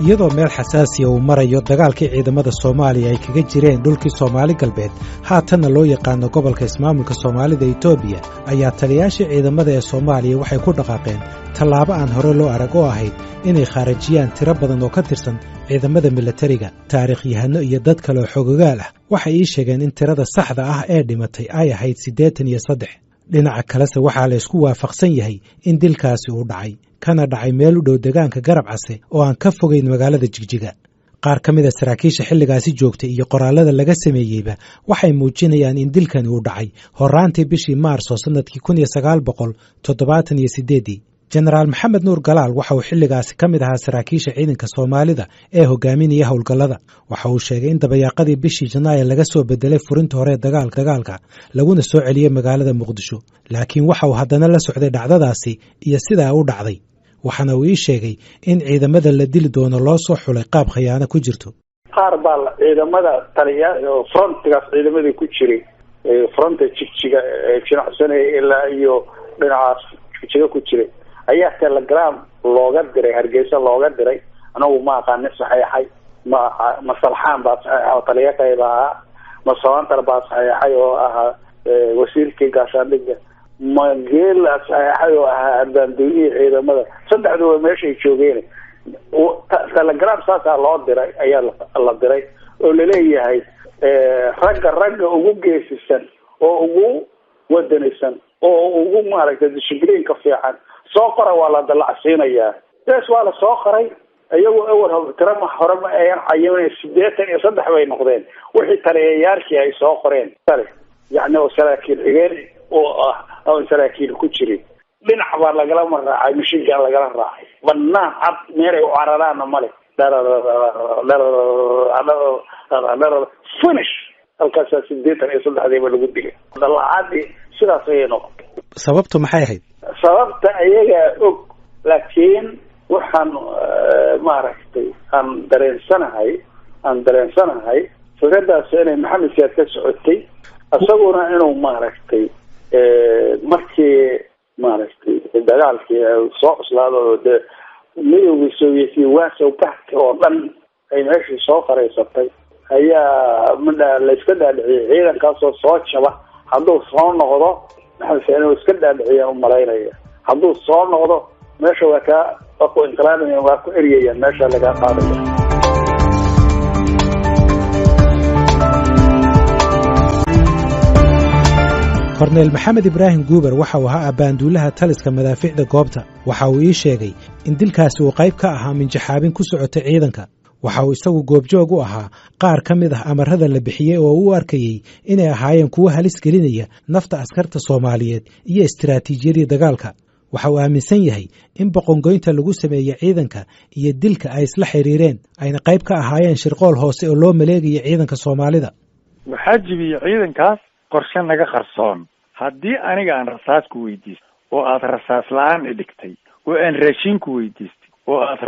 iyadoo meel xasaasiya uu marayo dagaalkii ciidamada Soomaaliya ay kaga jireen dhulkii Soomaali galbeed haatanna loo yaqaano gobolka ismaamulka Soomaalida Itoobiya ayaa taliyayaasha ciidamada ee Soomaaliya waxay ku dhaqaaqeen tallaabo aan hore loo arag oo ahayd inay kharajiyaan tiro badan oo ka tirsan ciidamada militariga taariikhyahano iyo dad kale oo xogogaal ah waxay ii sheegeen in tirada saxda ah ee dhimatay ay ahayd 83 dhinaca kalese waxaa la isku waafaqsan yahay in dilkaasi uu dhacay kana dhacay meel u dhow deegaanka Garab Case oo aan ka fogeyn magaalada Jigjiga qaar ka mid ah saraakiisha xilligaasi joogtay iyo qoraalada laga sameeyayba waxay muujinayaan in dilkan uu dhacay horaantii bishii Maarso sanadkii 1978 Generaal Maxamed Nuur Galaal waxa uu xilligaasi ka mid ahaa saraakiisha ciidanka Soomaalida ee hogaaminaya howlgallada waxa uu sheegay in dabayaaqadii bishii Janaayo laga soo bedelay furinta hore dagaalka laguna soo celiyay magaalada Muqdisho laakiin waxa uu haddana la socday dhacdadaasi iyo sida uu dhacday waxana uu ii sheegay in ciidamada la dili doono loo soo xulay qaab khiyaano ku jirto qaar baa ciidamada taliya frontigaas ciidamadii ku jiray fronta Jigjiga jinacsanay ilaa iyo dhinacaas Jigjiga ku jiray ayaa telegram looga diray Hargeysa looga diray anagu ma aqaan saxeexay ma salxaan baa saxeexay taliyaqayba ma sawantar baa saxeexay oo ah wasiirkii gaashaandhigga ma geel saxeexay oo ah ardaandooyii ciidamada saddexdooda meesha ay joogeen telegram saasa loo diray ayaa la diray oo la leeyahay ragga ugu geesisan oo ugu wadanisan oo ugu maaragtay discipline ka fiican soo qora waa la dalacsiinayaa taas waa la soo qoray ayagoo awal tirama hore ma ay cayimaan 83 bay noqdeen wixii taliyayaashii ay soo qoreen tale yani oo saraakiil xigeen oo saraakiil ku jiray dhinac baa lagala maraacay mishiga lagala raacay banaan cad meel ay u cararaan male finish halkaas 83 ba lagu digay dalacaadii sidaas ay noqotay sababtu maxay ahayd sababta ayaga og laakiin waxaan maaragtay aan dareensanahay fikradaas inay Maxamed Siyaad ka socotay asaguna inuu maaragtay markii maaragtay dagaalkii soo cuslaado midowga Sovieti waasoo baxtay oo dhan ay meeshii soo qareysatay ayaa la iska dhaadhiciyay ciidankaas oo soo jaba hadduu soo noqdo maxaa iska dhaadhiciyay u maleynaya hadduu soo noqdo meesha waa ka inqilaabiga waa ku eriyay meesha laga qaadayo Korneel Maxamed Ibraahim Guubar waxa uu ahaa abaanduulaha taliska madaaficda goobta waxa uu ii sheegay in dilkaasi uu qayb ka ahaa minjaxaabin ku socotay ciidanka waxa uu isagu goobjoog u ahaa qaar ka mid ah amarada la bixiyay oo uu arkayay inay ahaayeen kuwo halis gelinaya nafta askarta Soomaaliyeed iyo istiraatiijiyadii dagaalka waxa uu aaminsan yahay in boqongoynta lagu sameeyay ciidanka iyo dilka ay isla xiriireen ayna qayb ka ahaayeen shirqool hoose oo loo maleegay ciidanka Soomaalida waxa jibiyay ciidankaas qorshe naga qarsoon haddii aniga aan rasaas ku weydiisto oo aad rasaas la'aan dhigtay oo aan raashin ku weydiistay oo aad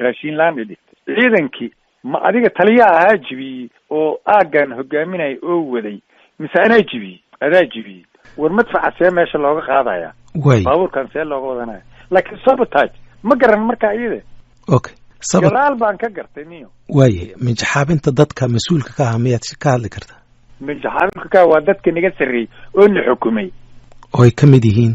raashin la'aan dhigtay ciidankii ma adiga taliya ahaa jibiyay oo aagan hogaaminay oo waday mise anaa jibiyay adaa jibiyay war madfaca see meesha looga qaadaya baabuurkan see looga wadanaya laakiin sabotage ma garan markaa iyada okay galaal baan ka gartay niyo waaye minjaxaabinta dadka mas'uulka ka ah miyaad ka hadli kartaa minjaxaabinka ka waa dadka naga sareeyay oo la xukumay oo ay ka mid yihiin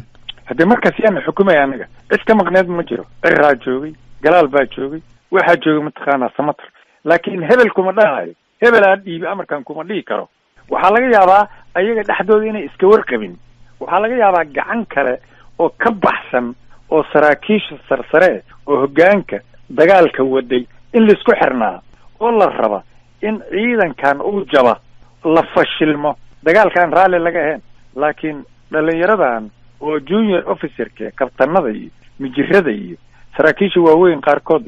hadda markaas yaan xukumay aniga cid ka maqneed ma jiro ciraa joogay galaal baa joogay waxa joogay mataqaanaa samatar laakiin hebel kuma dhahayo hebel aan dhiibi amarkan kuma dhigi karo waxaa laga yaabaa ayaga dhaxdooda inay iska warqabin waxaa laga yaabaa gacan kale oo ka baxsan oo saraakiisha sarsare oo hoggaanka dagaalka waday in la isku xirnaa oo la raba in ciidankan uu jaba la fashilmo dagaalkan raali laga ahayn laakiin dhalinyaradan oo junior officerka kabtanada iyo mijirada iyo saraakiisha waaweyn qaarkood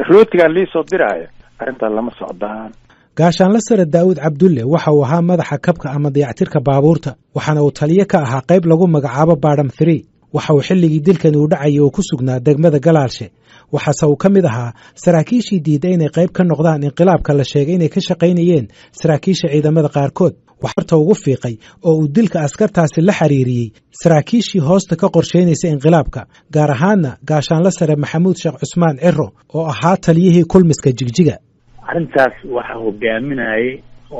rootigan liisoo diraya arrintan lama socdaan gaashaanle sare Daawud Cabdulle waxa uu ahaa madaxa kabka ama dayactirka baabuurta waxaana uu taliye ka ahaa qayb lagu magacaabo Baadham 3 waxa uu xilligii dilkan uu dhacay oo ku sugnaa degmada Galaalshe waxaase uu ka mid ahaa saraakiishii diiday inay qayb ka noqdaan inqilaabka la sheegay inay ka shaqaynayeen saraakiisha ciidamada qaarkood waxbarta ugu fiiqay oo uu dilka askartaasi la xiriiriyey saraakiishii hoosta ka qorshaynaysa inqilaabka gaar ahaanna gaashaanla sare maxamuud sheekh cusmaan ciro oo ahaa taliyihii kulmiska jigjiga arrintaas waxaa hogaaminayay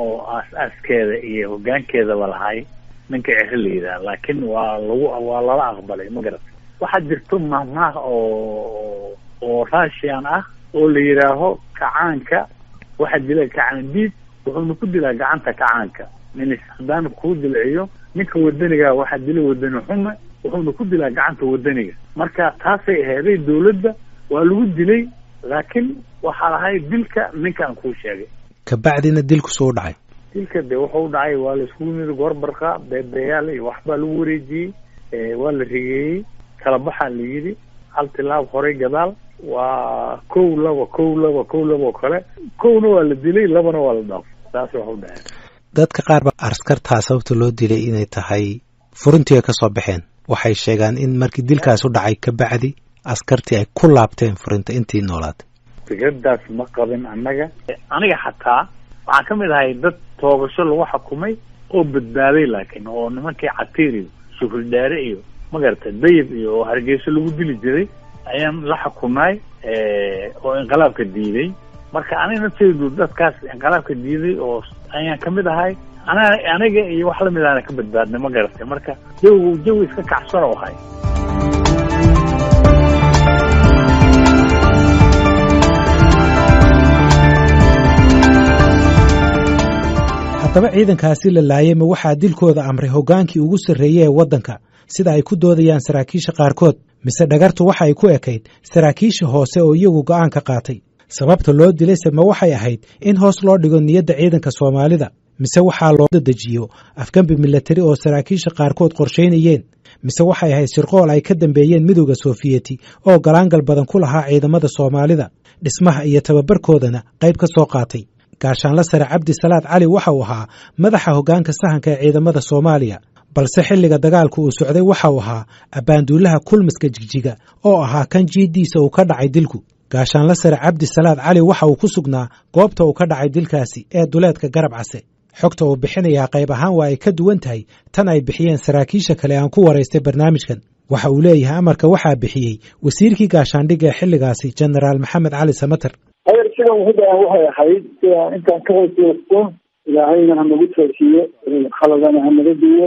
oo aas-aaskeeda iyo hoggaankeedaba lahay ninka ciro la yidhaha laakiin waa lala aqbalay ma garat waxaa jirto mahmaah oo raashiyan ah oo la yidhaaho kacaanka waxaa dila kacaan diid wuxuuna ku dilaa gacanta kacaanka nin haddaan kuu dilciyo ninka wadaniga waxaa dila wadani xume wuxuuna ku dilaa gacanta wadaniga marka taasay aheeday dawladda waa lagu dilay laakiin waxaa lahay dilka ninkaan kuu sheegay kabacdina dilku soo dhacay dilka de wuxuu dhacay waa la iskugu yiri goorbarqa beebeyaal iyo waxbaa lagu wareejiyey waa la rigeeyey kala baxaa la yidhi hal tilaab horay gadaal waa kow laba oo kale kowna waa la dilay labana waa la dhaafay saas waxu dhacay dadka qaar ba askartaa sababta loo dilay inay tahay furintii ay ka soo baxeen waxay sheegaan in markii dilkaas u dhacay kabacdi askartii ay ku laabteen furinta intii noolaatay fikradaas ma qabin aniga xataa waxaan ka mid ahay dad toobasho lagu xukumay oo badbaaday laakiin oo nimankii catiir iyo sufurdhaare iyo magarata dayib iyo oo hargeyso lagu dili jiray ayaan la xukumay oo inqilaabka diiday marka aniga naftaydu dadkaas inqilaabka diiday oo ayaan ka mid ahay aniga iyo wax lamid ahna ka badbaadnay ma garatay marka jawi iska kacsan oo ahay haddaba ciidankaasi la laayay ma waxaa dilkooda amray hoggaankii ugu sarreeyey ee waddanka sida ay ku doodayaan saraakiisha qaarkood mise dhagartu waxa ay ku ekayd saraakiisha hoose oo iyagu go'aan ka qaatay sababta loo dilayse ma waxay ahayd in hoos loo dhigo niyadda ciidanka soomaalida mise waxaa loo dedejiyo afgembi milatari oo saraakiisha qaarkood qorshaynayeen mise waxay ahayd shirqool ay ka dambeeyeen midowda soofiyeti oo galaangal badan ku lahaa ciidamada soomaalida dhismaha iyo tababarkoodana qayb ka soo qaatay gaashaanla sare cabdi salaad cali waxa uu ahaa madaxa hoggaanka sahanka ee ciidamada soomaaliya balse xilliga dagaalku uu socday waxa uu ahaa abbaanduulaha kulmiska jigjiga oo ahaa kan jiiddiisa uu ka dhacay dilku gaashaanla sare cabdi salaad cali waxa uu ku sugnaa goobta uu ka dhacay dilkaasi ee duleedka garab case xogta uu bixinayaa qayb ahaan waa ay ka duwan tahay tan ay bixiyeen saraakiisha kale aan ku waraystay barnaamijkan waxa uu leeyahay amarka waxaa bixiyey wasiirkii gaashaandhigga ee xilligaasi jenaraal maxamed cali samater hayar sidan hudaan waxay ahayd intaan ka hooseysto ilaahayna hanagu toosiyo khaladana hanaga duwo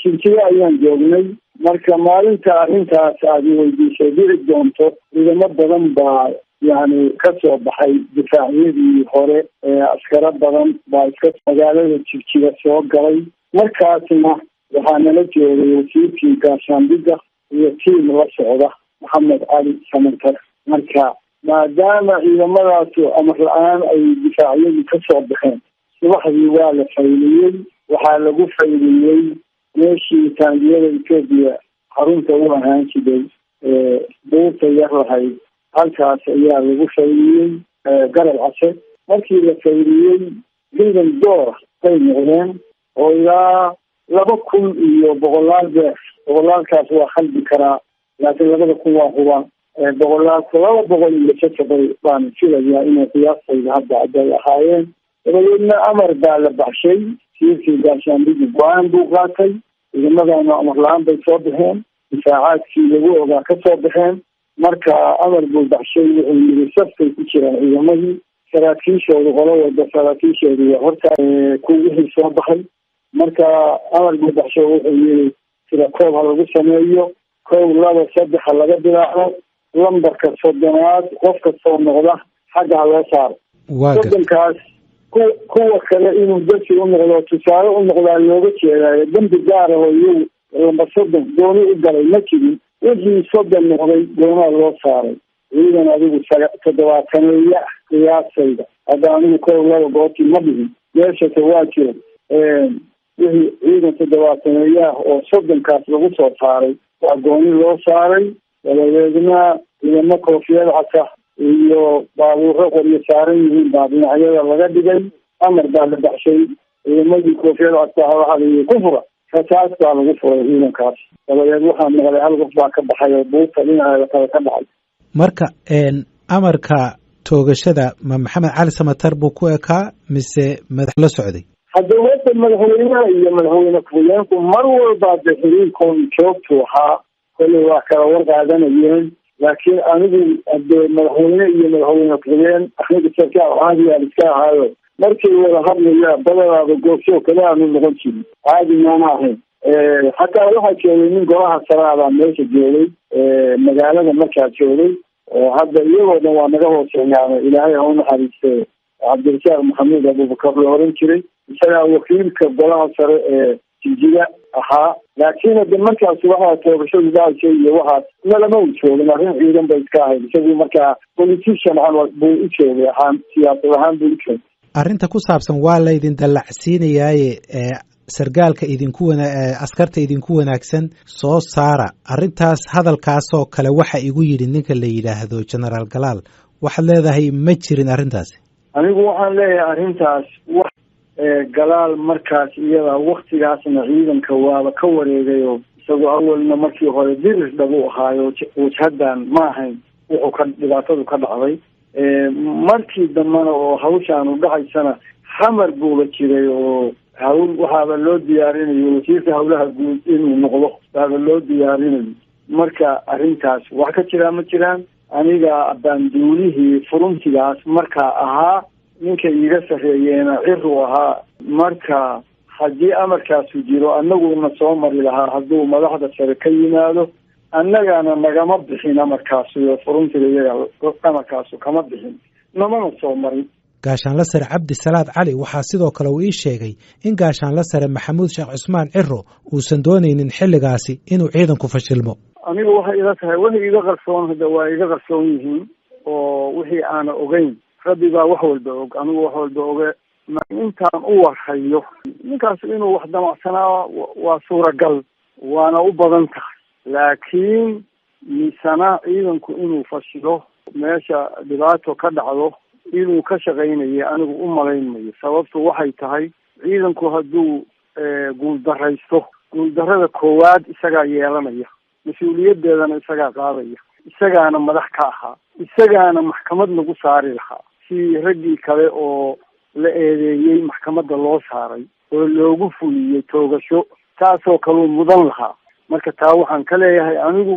jigjiga ayaan joognay marka maalinta arrintaas aad weydiisay dhici doonto ciidamo badan baa yani ka soo baxay difaacyadii hore askaro badan baa iska magaalada jigjiga soo galay markaasna waxaa nala joogay wasiirkii gaashaandhigga iyo tiim la socda maxamed cali samater marka maadaama ciidamadaasu amar la-aan ay difaacyadii ka soo baxeen subaxdii waa la fayliyey waxaa lagu fayliyey meeshii taangiyada etoobiya xarunta u ahaan jiray buurta yar lahayd halkaas ayaa lagu fayliyey garab case markii la fayliyey ciidan doora bay noqdeen oo ilaa 2,000 boqolaal beer boqolaalkaas waa khaldi karaa laakiin 2,000 waa hubaa boqolaalka 200 baan filayaa inay qiyaastayda hadda aday ahaayeen dabadeedna amar baa la baxshay siirkii gaashaandhigi go-aan buu qaatay ciidamadana amar la-aan bay soo baxeen difaacaadkii lagu ogaa ka soo baxeen marka amar buu baxshay wuxuu yidhi saftay ku jiraan ciidamadii saraakiishoodu qolo walba saraakiishoodu waa horta kuwixii soo baxay marka amar buu baxshay wuxuu yidhi sida koob ha lagu sameeyo 1, 2, 3 ha laga bilaabo lambarka 30aad qof kastoo noqda xagga ha loo saaro soddonkaas kuwa kale inuu darsi u noqdo tusaale u noqdaa looga jeedaayo dambi gaara oo iyagu lambar 30 gooni u galay ma jirin wixii 30 noqday goonaha loo saaray ciidan adigu 70 qiyaasayda hadda anigu 1, 2 gooti ma dhihin meeshase waa jiro wixii ciidan 70 oo 30kaas lagu soo saaray waa gooni loo saaray dabadeedna ciidamo koofiyad casa iyo baabuuro qoryo saaran yihiin baa dhinacyada laga dhigay amar baa la baxshay ciidamadii koofiyad casa waxaa layii ku fura rasaas baa lagu furay ciidankaas dabadeed waxaa maqlay hal qof baa ka baxay oo buurta dhinaceeda kale ka dhacay marka amarka toogashada ma maxamed cali samater buu ku ekaa mise madax la socday hadda wada madaxweynaha iyo madaxweyne ku-xigeenku mar walba de xiriirkoon joogtu ahaa kolley waa kala warqaadanayeen laakiin anigu hade madaxweyne iyo madaxweyne ku-xigeen aniga sarkaal caadigaan iska ahaayo markay wada hadlaya badanaaba goobsoo kale aanu noqon jirin caadi maana ahayn xataa waxaa joogay nin golaha saraabaa meesha joogay magaalada markaa joogay oo hadda iyagoo dhan waa naga hooseeyaano ilaahay ha u naxariiste cabdirasaaq maxamuud abubakar la oran jiray isagaa wakiilka golaha sare ee jijiga ahaa laakiin hade markaas waxaa toogashadu dhacaysa iyo waxaas nalama u joogin arrin ciidan bay iska ahayd isagii markaa politician buu u joogay ahaan siyaasad ahaan buu u joogay arrinta ku saabsan waa laydin dallacsiinayaaye sargaalka askarta idinku wanaagsan soo saara arrintaas hadalkaasoo kale waxa igu yidhi ninka la yidhaahdo generaal galaal waxaad leedahay ma jirin arrintaasi anigu waxaan leeyahay arrintaas wax galaal markaas iyada waktigaasna ciidanka waaba ka wareegayo isagoo awalna markii hore dirir dhabu ahaayo wajhadan ma ahayn wuxuu ka dhibaatadu ka dhacday markii dambena oo hawshaanu dhacaysana xamar buuba jiray oo hawl waxaaba loo diyaarinayo wasiirka hawlaha guud inuu noqdo baaba loo diyaarinayo marka arrintaas wax ka jiraa ma jiraan aniga baanduulihii furuntigaas markaa ahaa ninka iiga sarreeyeena ciru ahaa marka haddii amarkaasu jiro annaguna soo mari lahaa hadduu madaxda sare ka yimaado annagana nagama bixin amarkaasu iyo furuntiga iyaga amarkaasu kama bixin namana soo marin gaashaanla sare cabdi salaad cali waxaa sidoo kale uu ii sheegay in gaashaanla sare maxamuud sheekh cusmaan ciro uusan doonaynin xilligaasi inuu ciidanku fashilmo aniga waxay ila tahay waxay iga qarsoon hadda waa iga qarsoon yihiin oo wixii aana ogeyn rabbi baa wax walba og anigu wax walba oge intaan u warhayo ninkaas inuu wax damacsanaa waa suuragal waana u badan tahay laakiin misana ciidanku inuu fashilo meesha dhibaato ka dhacdo inuu ka shaqaynaya anigu u malaynmayo sababtu waxay tahay ciidanku hadduu guuldaraysto guuldarrada koowaad isagaa yeelanaya mas-uuliyadeedana isagaa qaadaya isagaana madax ka ahaa isagaana maxkamad lagu saari lahaa si raggii kale oo la eedeeyey maxkamadda loo saaray oo loogu fuliyey toogasho taasoo kaluu mudan lahaa marka taa waxaan ka leeyahay anigu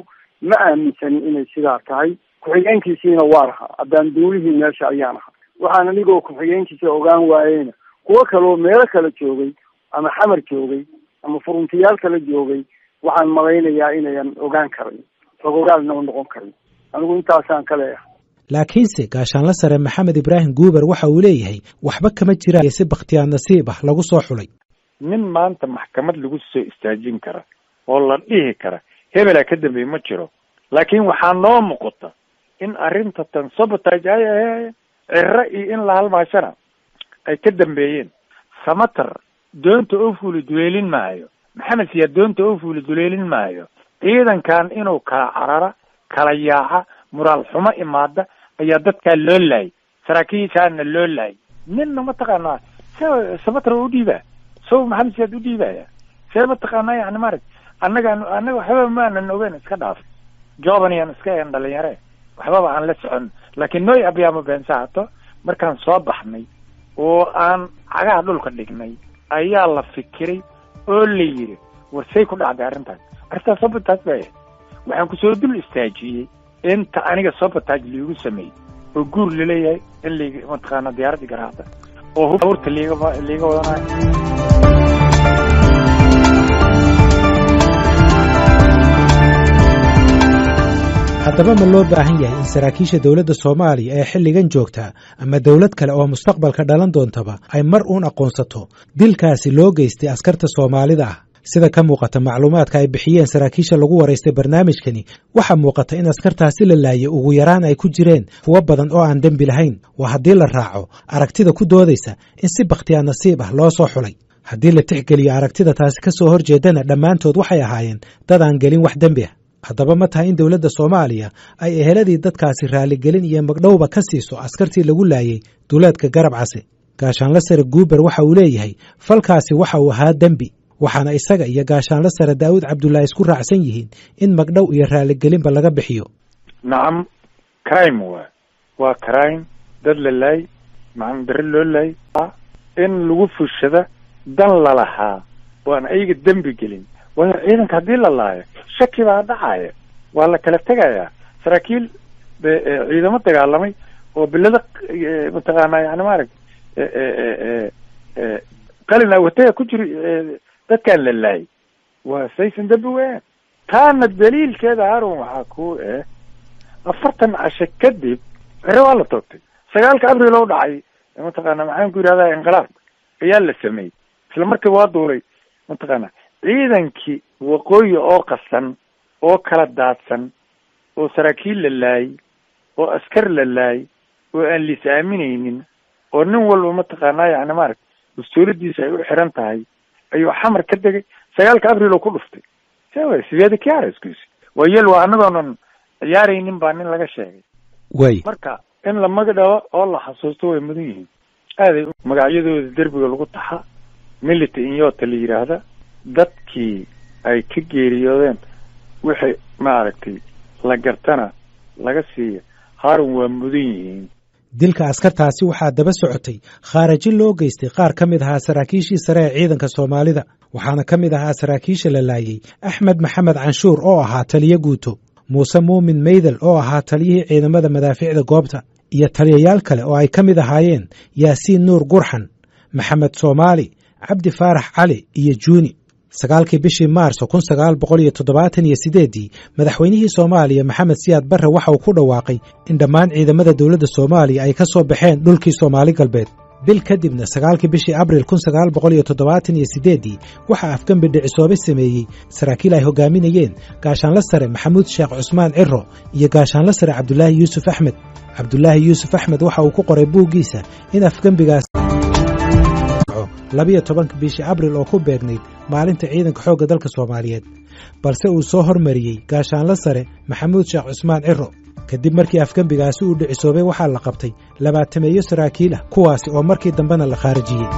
ma aaminsanin inay sidaa tahay ku-xigeenkiisiina waa lahaa haddaan duulihii meesha ayaan ahaa waxaan anigoo ku-xigeenkiisa ogaan waayeyna kuwo kaloo meelo kale joogay ama xamar joogay ama furuntiyaal kale joogay waxaan malaynayaa inayan ogaan karin xogogaalna u noqon karin anigu intaasaan ka leeyahay laakiinse gaashaanla sare maxamed ibraahim guuber waxa uu leeyahay waxba kama jiraan si bakhtiyaar nasiib ah lagu soo xulay nin maanta maxkamad lagu soo istaajin kara oo la dhihi kara hebelaa ka dambeey ma jiro laakiin waxaa noo muuqata in arrinta tan sabotage ciro iyo in la halmaashana ay ka dambeeyeen samatar doonta oo fuuli duleelin maayo maxamed siyaa doonta oo fuuli duleelin maayo ciidankan inuu kala carara kala yaaca muraal xumo imaada ayaa dadkaa loo laayay saraakiishaana loo laayay ninna mataqaanaa samatar u dhiibaa so maxamed siyaad u dhiibaya see mataqaanaa yani maarag annaga waxbaba maanan ogeyn iska dhaaf joobaniyaan iska een dhalinyare waxbaba aan la socon laakiin nooy abyaamo beensahato markaan soo baxnay oo aan cagaha dhulka dhignay ayaa la fikiray oo la yidhi war say ku dhacday arrintaas sabotaaj baya waxaan kusoo dul istaajiyey inta aniga sabotaaj liigu sameeyey oo guur laleeyahay in lig mataqaana diyaaradii garaacda oo hurta liiga wadanayo haddaba ma loo baahan yahay in saraakiisha dowladda soomaaliya ee xilligan joogtaa ama dowlad kale oo mustaqbalka dhalan doontaba ay mar uun aqoonsato dilkaasi loo geystay askarta soomaalida ah sida ka muuqata macluumaadka ay bixiyeen saraakiisha lagu waraystay barnaamijkani waxaa muuqata in askartaasi la laayay ugu yaraan ay ku jireen kuwo badan oo aan dembi lahayn waa haddii la raaco aragtida ku doodaysa in si bakhtiyaar nasiib ah loo soo xulay haddii la tixgeliyo aragtida taasi ka soo horjeedana dhammaantood waxay ahaayeen dad aan gelin wax dembi ah haddaba ma tahay in dowladda soomaaliya ay eheladii dadkaasi raaligelin iyo magdhowba ka siiso askartii lagu laayay duleedka garab case gaashaanla sare guuber waxa uu leeyahay falkaasi waxa uu ahaa dembi waxaana isaga iyo gaashaanla sare daa'uud cabdullaahi isku raacsan yihiin in magdhow iyo raaligelinba laga bixiyo nacam crime waa crime dad la laay macam darre loo laay in lagu fushada dan lalahaa waan ayaga dembi gelin waayo ciidanka haddii la laayo shaki baa dhacaya waa la kala tegayaa saraakiil ciidamo dagaalamay oo bilada mataqaanaa yani maarag qalin awataya ku jiri dadkaan la laayay waa saysan dembi weyn taana daliilkeeda haarun waxaa ku 40 casho kadib cere waa la toogtay 9 abriil oo dhacay mataqaanaa maxaan ku yidhahdaa inqilaab ayaa la sameeyey isla markii waa duulay mataqaanaa ciidankii waqooyi oo qasan oo kala daadsan oo saraakiil la laayay oo askar la laayay oo aan lis aaminaynin oo nin walba mataqaanaa yani maarag mas-uuliyadiisa ay u xiran tahay ayuu xamar ka degay 9 abriil oo ku dhuftay sideeda kiyaaraskuisi wayel waa anagoonan ciyaaraynin baa nin laga sheegay way marka in la magdhabo oo la xasuusto way mudan yihiin aaday magacyadooda derbiga lagu taxa milita inyota la yidhaahda dadkii ay ka geeriyoodeen wixii maaragtay la gartana laga siiya haarun waa mudan yihiin dilka askartaasi waxaa daba socotay khaaraji loo geystay qaar ka mid ahaa saraakiishii sare ee ciidanka Soomaalida waxaana ka mid ahaa saraakiisha la laayay Axmed Maxamed Canshuur oo ahaa taliye guuto Muuse Muumin Meydel oo ahaa taliyihii ciidamada madaaficda goobta iyo taliyayaal kale oo ay ka mid ahaayeen Yaasiin Nuur Gurxan Maxamed Soomaali Cabdi Faarax Cali iyo Juuni 9 bishii Maarso 1978 madaxweynihii Soomaaliya Maxamed Siyaad Barre waxa uu ku dhawaaqay in dhammaan ciidamada dawladda Soomaaliya ay ka soo baxeen dhulkii Soomaali galbeed bil kadibna 9 bishii Abriil 1978 waxa afgambi dhicisoobay sameeyay saraakiil ay hogaaminayeen gaashaanle sare Maxamuud Sheekh Cusmaan Ciro iyo gaashaanle sare Cabdullaahi Yuusuf Axmed waxa uu ku qoray buuggiisa in afgambigaas 12 bishii Abriil oo ku beegnayd maalinta ciidanka xoogga dalka Soomaaliyeed balse uu soo hormariyay gaashaanle sare Maxamuud Sheekh Cusmaan Ciro kadib markii afgambigaasi uu dhicisoobay waxaa la qabtay 20 saraakiil ah kuwaasi oo markii dambena la khaarijiyay